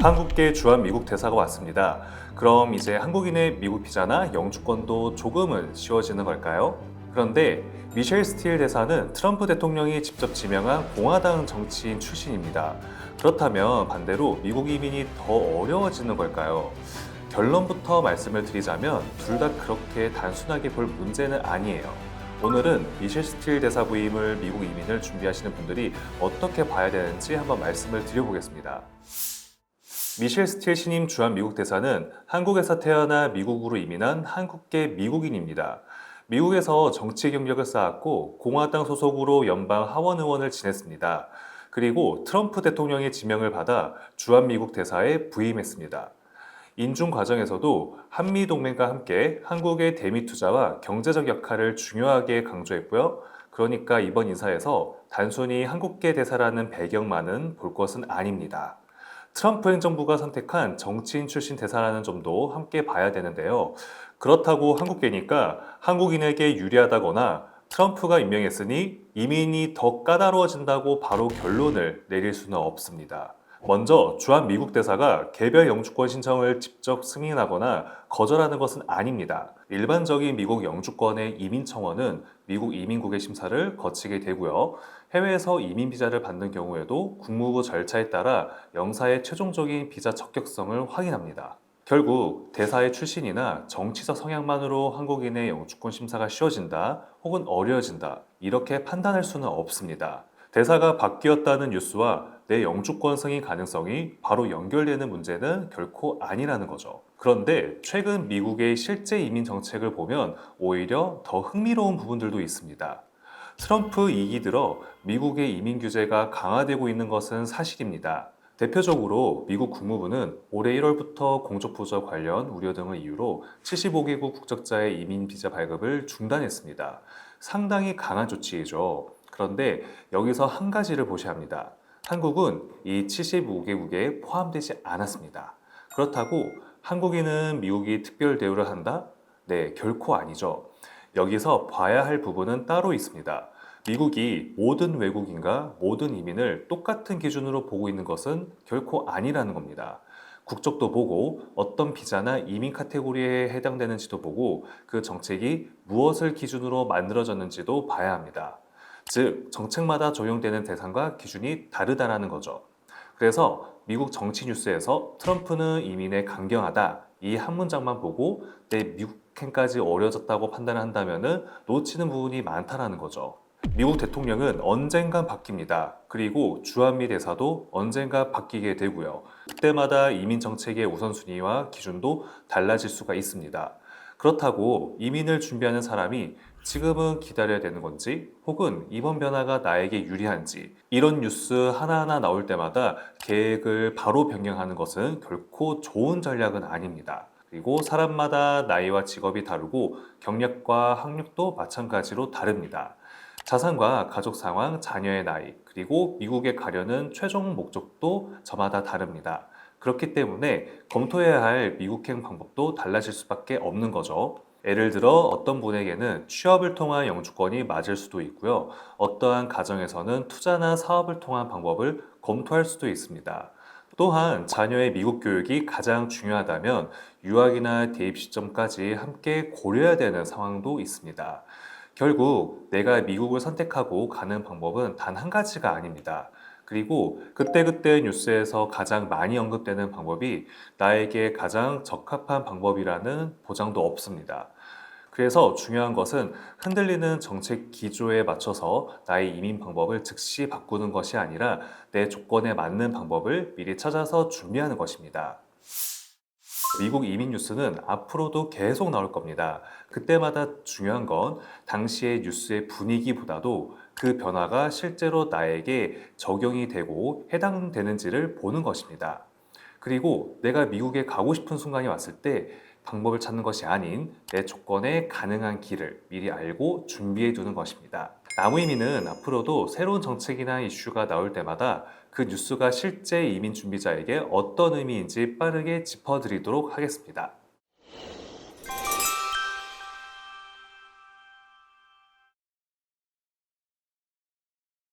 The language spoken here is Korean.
한국계 주한 미국 대사가 왔습니다. 그럼 이제 한국인의 미국 비자나 영주권도 조금은 쉬워지는 걸까요? 그런데 미셸 스틸 대사는 트럼프 대통령이 직접 지명한 공화당 정치인 출신입니다. 그렇다면 반대로 미국 이민이 더 어려워지는 걸까요? 결론부터 말씀을 드리자면 둘 다 그렇게 단순하게 볼 문제는 아니에요. 오늘은 미셸 스틸 대사 부임을 미국 이민을 준비하시는 분들이 어떻게 봐야 되는지 한번 말씀을 드려보겠습니다. 미셸 스틸 신임 주한 미국 대사는 한국에서 태어나 미국으로 이민한 한국계 미국인입니다. 미국에서 정치 경력을 쌓았고 공화당 소속으로 연방 하원 의원을 지냈습니다. 그리고 트럼프 대통령의 지명을 받아 주한 미국 대사에 부임했습니다. 인준 과정에서도 한미 동맹과 함께 한국의 대미 투자와 경제적 역할을 중요하게 강조했고요. 그러니까 이번 인사에서 단순히 한국계 대사라는 배경만은 볼 것은 아닙니다. 트럼프 행정부가 선택한 정치인 출신 대사라는 점도 함께 봐야 되는데요. 그렇다고 한국계니까 한국인에게 유리하다거나 트럼프가 임명했으니 이민이 더 까다로워진다고 바로 결론을 내릴 수는 없습니다. 먼저 주한 미국 대사가 개별 영주권 신청을 직접 승인하거나 거절하는 것은 아닙니다. 일반적인 미국 영주권의 이민 청원은 미국 이민국의 심사를 거치게 되고요. 해외에서 이민 비자를 받는 경우에도 국무부 절차에 따라 영사의 최종적인 비자 적격성을 확인합니다. 결국 대사의 출신이나 정치적 성향만으로 한국인의 영주권 심사가 쉬워진다 혹은 어려워진다 이렇게 판단할 수는 없습니다. 대사가 바뀌었다는 뉴스와 내 영주권 승인 가능성이 바로 연결되는 문제는 결코 아니라는 거죠. 그런데 최근 미국의 실제 이민 정책을 보면 오히려 더 흥미로운 부분들도 있습니다. 트럼프 2기 들어 미국의 이민 규제가 강화되고 있는 것은 사실입니다. 대표적으로 미국 국무부는 올해 1월부터 공적부저 관련 우려 등을 이유로 75개국 국적자의 이민 비자 발급을 중단했습니다. 상당히 강한 조치이죠. 그런데 여기서 한 가지를 보셔야 합니다. 한국은 이 75개국에 포함되지 않았습니다. 그렇다고 한국인은 미국이 특별 대우를 한다? 네, 결코 아니죠. 여기서 봐야 할 부분은 따로 있습니다. 미국이 모든 외국인과 모든 이민을 똑같은 기준으로 보고 있는 것은 결코 아니라는 겁니다. 국적도 보고 어떤 비자나 이민 카테고리에 해당되는지도 보고 그 정책이 무엇을 기준으로 만들어졌는지도 봐야 합니다. 즉, 정책마다 적용되는 대상과 기준이 다르다라는 거죠. 그래서 미국 정치 뉴스에서 트럼프는 이민에 강경하다 이 한 문장만 보고 내 미국행까지 어려졌다고 판단한다면 놓치는 부분이 많다라는 거죠. 미국 대통령은 언젠간 바뀝니다. 그리고 주한미 대사도 언젠가 바뀌게 되고요. 그때마다 이민 정책의 우선순위와 기준도 달라질 수가 있습니다. 그렇다고 이민을 준비하는 사람이 지금은 기다려야 되는 건지 혹은 이번 변화가 나에게 유리한지 이런 뉴스 하나하나 나올 때마다 계획을 바로 변경하는 것은 결코 좋은 전략은 아닙니다. 그리고 사람마다 나이와 직업이 다르고 경력과 학력도 마찬가지로 다릅니다. 자산과 가족 상황, 자녀의 나이, 그리고 미국에 가려는 최종 목적도 저마다 다릅니다. 그렇기 때문에 검토해야 할 미국행 방법도 달라질 수밖에 없는 거죠. 예를 들어 어떤 분에게는 취업을 통한 영주권이 맞을 수도 있고요. 어떠한 가정에서는 투자나 사업을 통한 방법을 검토할 수도 있습니다. 또한 자녀의 미국 교육이 가장 중요하다면 유학이나 대입 시점까지 함께 고려해야 되는 상황도 있습니다. 결국 내가 미국을 선택하고 가는 방법은 단 한 가지가 아닙니다. 그리고 그때그때 뉴스에서 가장 많이 언급되는 방법이 나에게 가장 적합한 방법이라는 보장도 없습니다. 그래서 중요한 것은 흔들리는 정책 기조에 맞춰서 나의 이민 방법을 즉시 바꾸는 것이 아니라 내 조건에 맞는 방법을 미리 찾아서 준비하는 것입니다. 미국 이민 뉴스는 앞으로도 계속 나올 겁니다. 그때마다 중요한 건 당시의 뉴스의 분위기보다도 그 변화가 실제로 나에게 적용이 되고 해당되는지를 보는 것입니다. 그리고 내가 미국에 가고 싶은 순간이 왔을 때 방법을 찾는 것이 아닌 내 조건에 가능한 길을 미리 알고 준비해 두는 것입니다. 나무이민은 앞으로도 새로운 정책이나 이슈가 나올 때마다 그 뉴스가 실제 이민 준비자에게 어떤 의미인지 빠르게 짚어드리도록 하겠습니다.